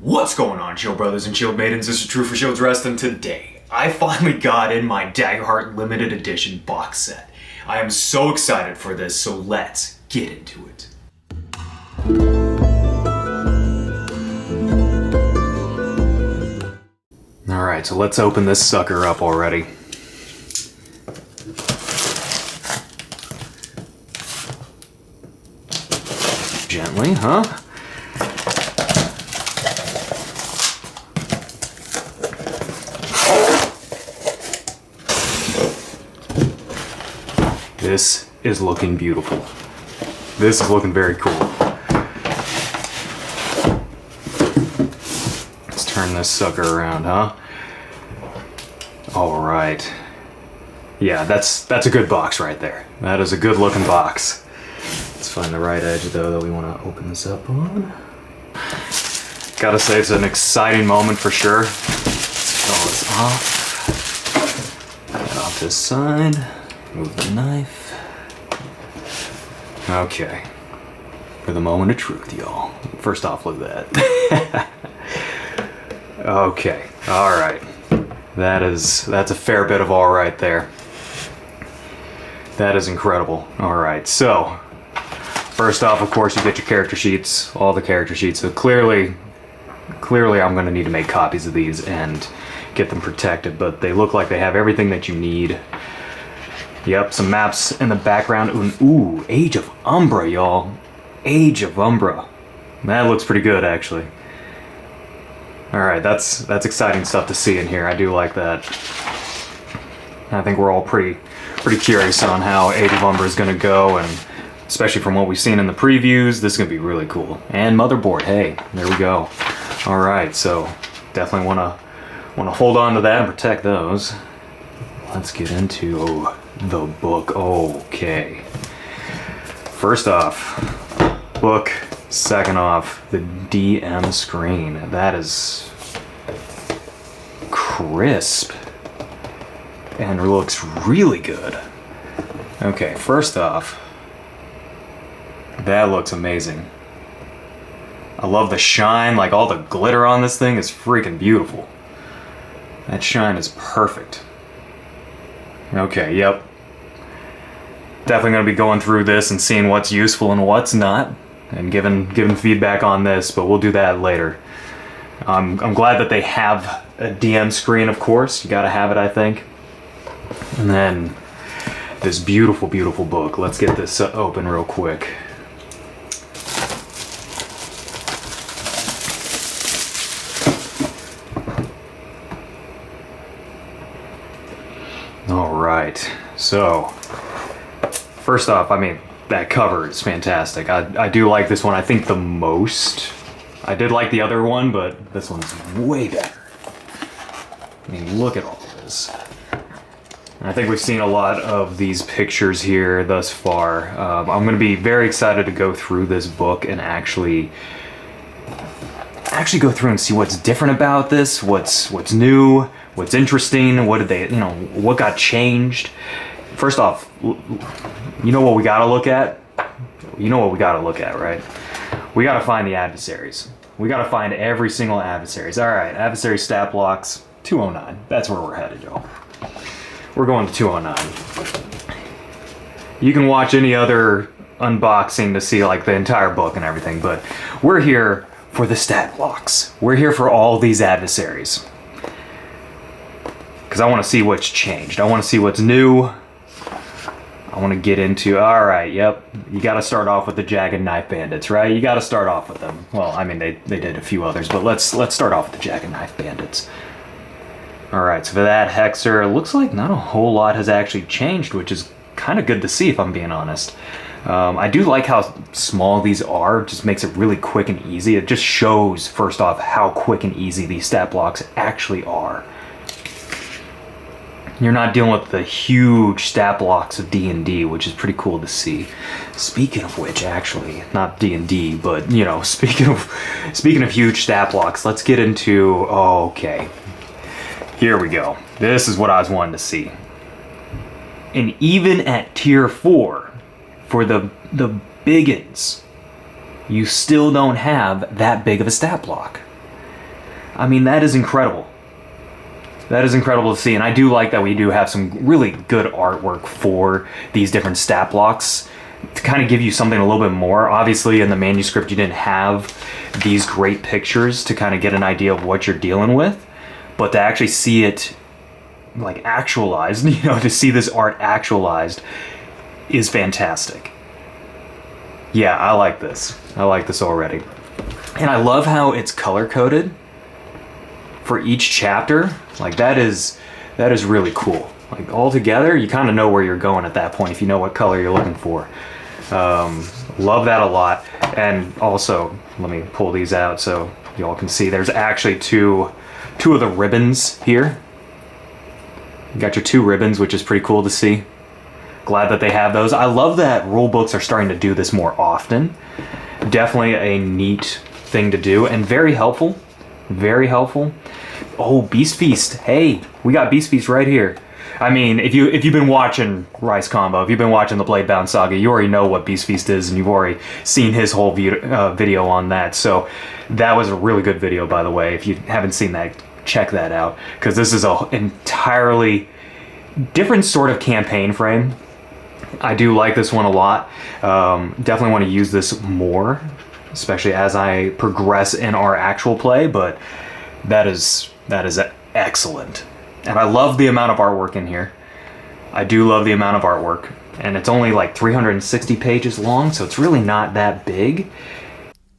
What's going on, Shield Brothers and Shield Maidens? This is True for Shield's Rest, and today I finally got in my Daggerheart limited edition box set. I am so excited for this, so let's get into it. Alright, so let's open this sucker up already. Gently, huh? This is looking beautiful. This is looking very cool. Let's turn this sucker around, huh? Alright. Yeah, that's a good box right there. That is a good looking box. Let's find the right edge though that we want to open this up on. Gotta say it's an exciting moment for sure. Let's pull this off. Get off this side. Move the knife. Okay. For the moment of truth, y'all. First off, look at that. Okay. Alright. That's a fair bit of all right there. That is incredible. Alright, so first off, of course, you get your character sheets, all the character sheets. So clearly I'm going to need to make copies of these and get them protected, but they look like they have everything that you need. Yep, some maps in the background. Ooh, Age of Umbra, y'all. Age of Umbra. That looks pretty good, actually. Alright, that's exciting stuff to see in here. I do like that. I think we're all pretty curious on how Age of Umbra is going to go, and especially from what we've seen in the previews, this is going to be really cool. And motherboard, hey, there we go. Alright, so definitely want to hold on to that and protect those. Let's get into the book. Okay. First off, book. Second off, the DM screen. That is crisp and looks really good. Okay, first off, that looks amazing. I love the shine, like all the glitter on this thing is freaking beautiful. That shine is perfect. Okay, yep. Definitely going to be going through this and seeing what's useful and what's not, and giving feedback on this, but we'll do that later. I'm glad that they have a DM screen, of course. You gotta have it, I think. And then this beautiful, beautiful book. Let's get this open real quick. Alright, so first off, I mean, that cover is fantastic. I do like this one, I think, the most. I did like the other one, but this one's way better. I mean, look at all of this. And I think we've seen a lot of these pictures here thus far. I'm going to be very excited to go through this book and actually go through and see what's different about this, what's new, what's interesting, what did they, what got changed. First off, you know what we gotta look at? You know what we gotta look at, right? We gotta find the adversaries. We gotta find every single adversaries. Alright, adversary stat blocks, 209. That's where we're headed, y'all. We're going to 209. You can watch any other unboxing to see like the entire book and everything, but we're here for the stat blocks. We're here for all these adversaries. Because I want to see what's changed. I want to see what's new. I want to get into, alright, yep, you got to start off with the Jagged Knife Bandits, right? You got to start off with them. Well, I mean, they did a few others, but let's start off with the Jagged Knife Bandits. Alright, so for that Hexer, it looks like not a whole lot has actually changed, which is kind of good to see if I'm being honest. I do like how small these are, it just makes it really quick and easy. It just shows, first off, how quick and easy these stat blocks actually are. You're not dealing with the huge stat blocks of D&D, which is pretty cool to see. Speaking of which, actually, not D&D, but, speaking of huge stat blocks, let's get into, okay. Here we go. This is what I was wanting to see. And even at tier 4, for the biggins, you still don't have that big of a stat block. I mean, that is incredible. That is incredible to see, and I do like that we do have some really good artwork for these different stat blocks to kind of give you something a little bit more. Obviously, in the manuscript, you didn't have these great pictures to kind of get an idea of what you're dealing with, but to actually see it like actualized, you know, to see this art actualized is fantastic. Yeah, I like this. I like this already. And I love how it's color coded for each chapter. Like that is really cool. Like all together, you kind of know where you're going at that point if you know what color you're looking for. Love that a lot. And also, let me pull these out so y'all can see. There's actually two of the ribbons here. You got your 2 ribbons, which is pretty cool to see. Glad that they have those. I love that rule books are starting to do this more often. Definitely a neat thing to do and very helpful. Very helpful. Oh, Beast Feast. Hey, we got Beast Feast right here. I mean, if you've been watching Rice Combo, if you've been watching the Bladebound Saga, you already know what Beast Feast is, and you've already seen his whole video on that. So that was a really good video, by the way. If you haven't seen that, check that out, because this is an entirely different sort of campaign frame. I do like this one a lot. Definitely want to use this more, especially as I progress in our actual play, but that is excellent. And I love the amount of artwork in here. I do love the amount of artwork, and it's only like 360 pages long, so it's really not that big.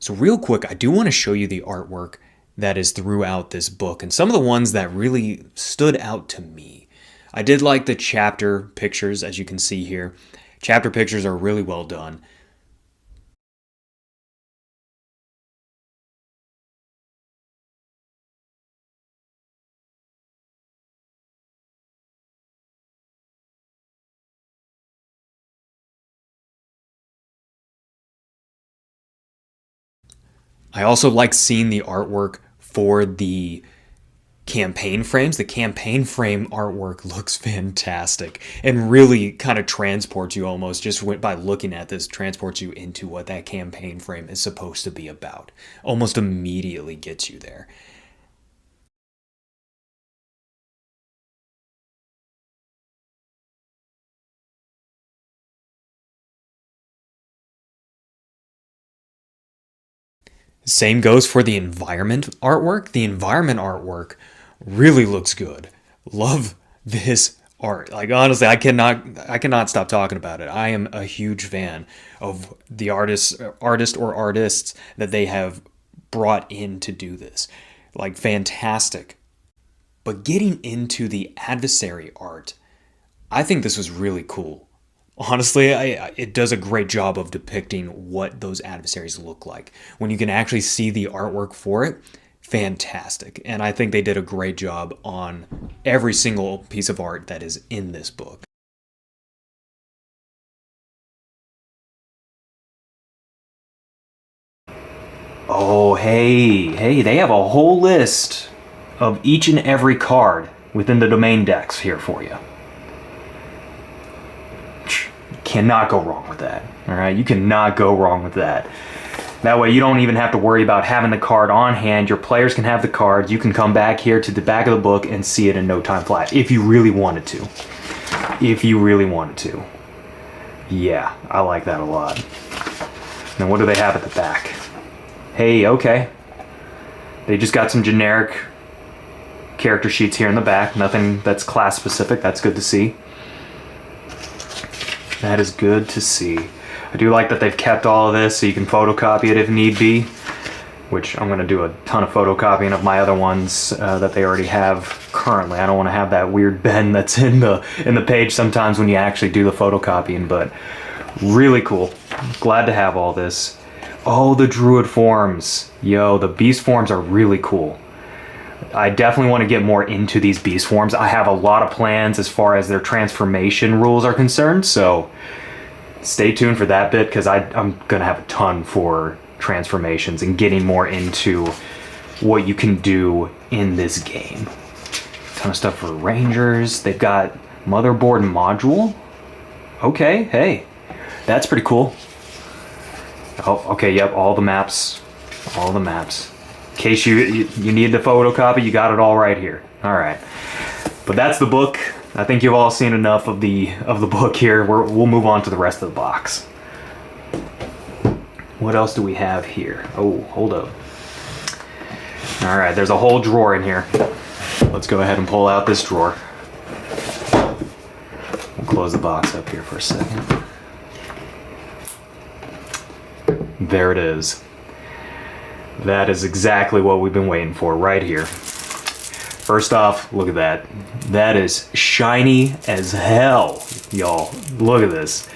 So real quick, I do want to show you the artwork that is throughout this book, and some of the ones that really stood out to me. I did like the chapter pictures, as you can see here. Chapter pictures are really well done. I also like seeing the artwork for the campaign frames. The campaign frame artwork looks fantastic and really kind of transports you, almost just by looking at this, transports you into what that campaign frame is supposed to be about. Almost immediately gets you there. Same goes for the environment artwork. The environment artwork really looks good. Love this art. Like honestly, I cannot stop talking about it. I am a huge fan of the artist or artists that they have brought in to do this. Like fantastic. But getting into the adversary art, I think this was really cool. Honestly, it does a great job of depicting what those adversaries look like. When you can actually see the artwork for it, fantastic. And I think they did a great job on every single piece of art that is in this book. Oh, hey, they have a whole list of each and every card within the domain decks here for you. Cannot go wrong with that. All right, you cannot go wrong with that. That way you don't even have to worry about having the card on hand. Your players can have the cards. You can come back here to the back of the book and see it in no time flat if you really wanted to. If you really wanted to. Yeah, I like that a lot. Now what do they have at the back? Hey, okay. They just got some generic character sheets here in the back. Nothing that's class specific. That's good to see. That is good to see. I do like that they've kept all of this so you can photocopy it if need be, which I'm going to do a ton of photocopying of my other ones that they already have currently. I don't want to have that weird bend that's in the page sometimes when you actually do the photocopying, but really cool. Glad to have all this. Oh, the druid forms. Yo, the beast forms are really cool. I definitely want to get more into these beast forms. I have a lot of plans as far as their transformation rules are concerned, so stay tuned for that bit, because I'm going to have a ton for transformations and getting more into what you can do in this game. A ton of stuff for rangers. They've got motherboard and module. Okay, hey, that's pretty cool. Oh, okay, yep, all the maps. All the maps. In case you need the photocopy, you got it all right here. All right, but that's the book. I think you've all seen enough of the book here. We'll move on to the rest of the box. What else do we have here? Oh, hold up. All right, there's a whole drawer in here. Let's go ahead and pull out this drawer. We'll close the box up here for a second. There it is. That is exactly what we've been waiting for right here. First off, look at that. That is shiny as hell, y'all. Look at this.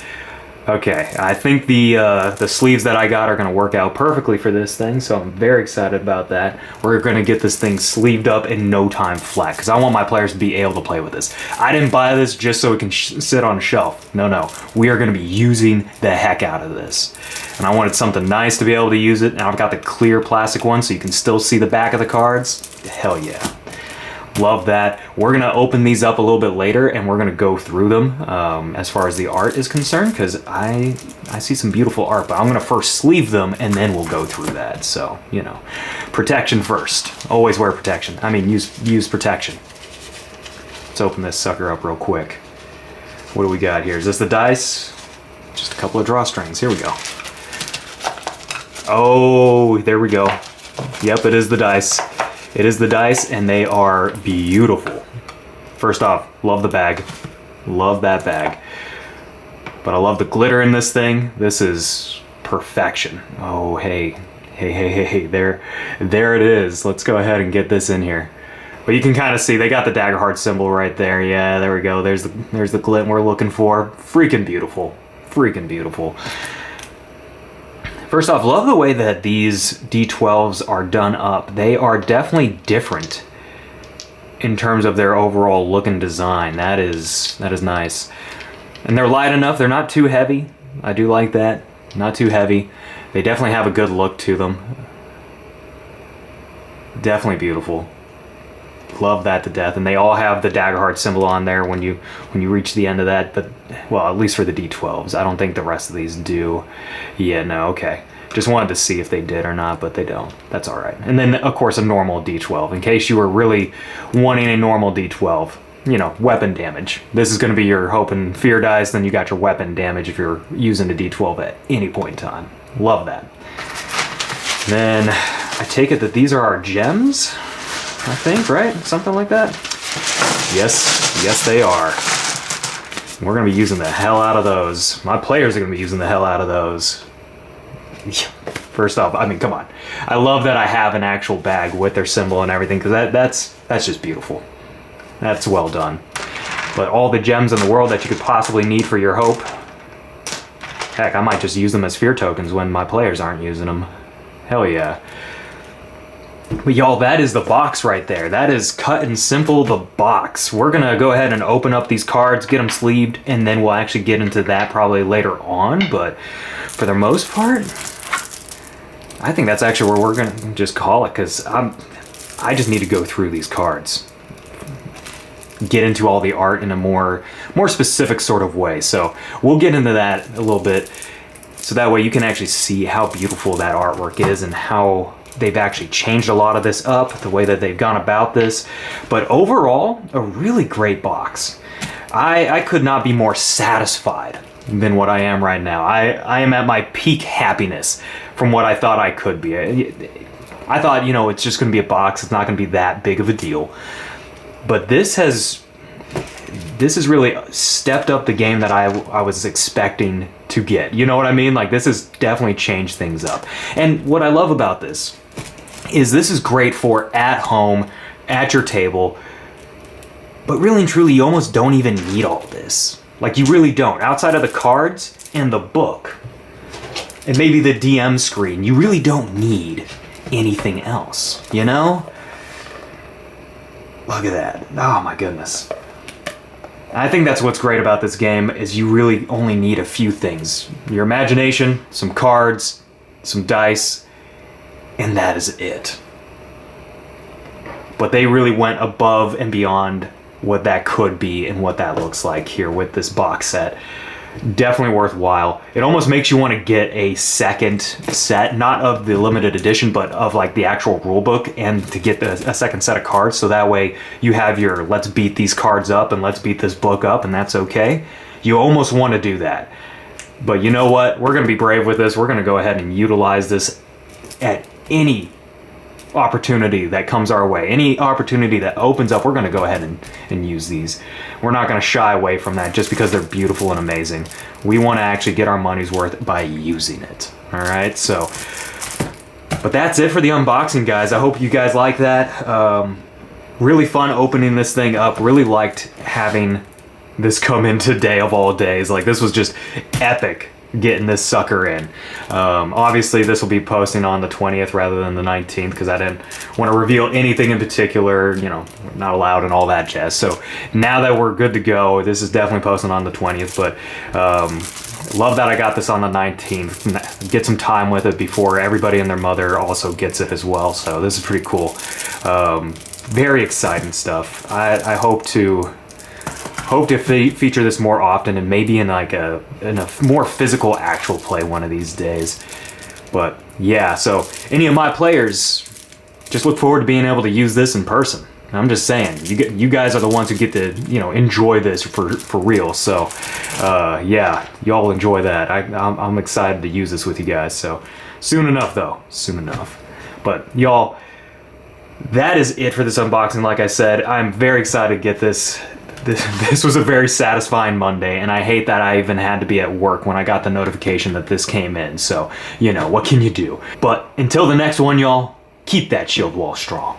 Okay, I think the sleeves that I got are gonna work out perfectly for this thing, so I'm very excited about that. We're gonna get this thing sleeved up in no time flat, because I want my players to be able to play with this. I didn't buy this just so it can sit on a shelf. No. We are gonna be using the heck out of this. And I wanted something nice to be able to use it, and I've got the clear plastic one so you can still see the back of the cards. Hell yeah. Love that. We're gonna open these up a little bit later and we're gonna go through them as far as the art is concerned, because I see some beautiful art, but I'm gonna first sleeve them and then we'll go through that. So, you know, protection first. Always wear protection. I mean, use protection. Let's open this sucker up real quick. What do we got here? Is this the dice? Just a couple of drawstrings. Here we go. Oh, there we go. Yep, it is the dice. It is the dice, and they are beautiful. First off, love the bag. Love that bag. But I love the glitter in this thing. This is perfection. Oh, hey. There it is. Let's go ahead and get this in here. But you can kind of see, they got the Daggerheart symbol right there. Yeah, there we go. There's the glint we're looking for. Freaking beautiful. Freaking beautiful. First off, love the way that these D12s are done up. They are definitely different in terms of their overall look and design. That is nice. And they're light enough. They're not too heavy. I do like that. Not too heavy. They definitely have a good look to them. Definitely beautiful. Love that to death. And they all have the Daggerheart symbol on there when you reach the end of that. But, well, at least for the D12s. I don't think the rest of these do. Yeah, no, okay. Just wanted to see if they did or not, but they don't. That's all right. And then, of course, a normal D12. In case you were really wanting a normal D12. You know, weapon damage. This is going to be your hope and fear dice. Then you got your weapon damage if you're using a D12 at any point in time. Love that. Then, I take it that these are our gems? I think, right? Something like that? Yes, they are. We're going to be using the hell out of those. My players are going to be using the hell out of those. First off, I mean, come on. I love that I have an actual bag with their symbol and everything, because that's just beautiful. That's well done. But all the gems in the world that you could possibly need for your hope, heck, I might just use them as fear tokens when my players aren't using them. Hell yeah. But y'all, that is the box right there. That is cut and simple, the box. We're gonna go ahead and open up these cards, get them sleeved, and then we'll actually get into that probably later on. But for the most part, I think that's actually where we're gonna just call it, because I just need to go through these cards. Get into all the art in a more specific sort of way. So we'll get into that a little bit, so that way you can actually see how beautiful that artwork is and how they've actually changed a lot of this up, the way that they've gone about this. But overall, a really great box. I could not be more satisfied than what I am right now. I am at my peak happiness from what I thought I could be. I thought, you know, it's just going to be a box. It's not going to be that big of a deal. But this has really stepped up the game that I was expecting to get. You know what I mean? Like, this has definitely changed things up. And what I love about this is great for at home, at your table. But really and truly, you almost don't even need all this. Like, you really don't. Outside of the cards and the book, and maybe the DM screen, you really don't need anything else, you know? Look at that. Oh my goodness. I think that's what's great about this game, is you really only need a few things. Your imagination, some cards, some dice, and that is it. But they really went above and beyond what that could be and what that looks like here with this box set. Definitely worthwhile. It almost makes you want to get a second set, not of the limited edition, but of like the actual rule book, and to get a second set of cards, so that way you have your let's beat these cards up and let's beat this book up, and that's okay. You almost want to do that. But you know what? We're going to be brave with this. We're going to go ahead and utilize this at any opportunity that comes our way. Any opportunity that opens up, we're going to go ahead and use these. We're not going to shy away from that just because they're beautiful and amazing. We want to actually get our money's worth by using it. All right, so, but that's it for the unboxing, guys. I hope you guys like that. Really fun opening this thing up. Really liked having this come in today of all days. Like, this was just epic getting this sucker in. Obviously this will be posting on the 20th rather than the 19th because I didn't want to reveal anything in particular, you know, not allowed and all that jazz. So now that we're good to go, this is definitely posting on the 20th, but love that I got this on the 19th. Get some time with it before everybody and their mother also gets it as well. So this is pretty cool. Very exciting stuff. I hope to feature this more often, and maybe in like a more physical actual play one of these days. But yeah, so any of my players, just look forward to being able to use this in person. I'm just saying, you guys are the ones who get to, you know, enjoy this for real. So yeah, y'all enjoy that. I'm excited to use this with you guys. So soon enough though, soon enough. But y'all, that is it for this unboxing. Like I said, I'm very excited to get this. This was a very satisfying Monday, and I hate that I even had to be at work when I got the notification that this came in. So, you know, what can you do? But until the next one, y'all, keep that shield wall strong.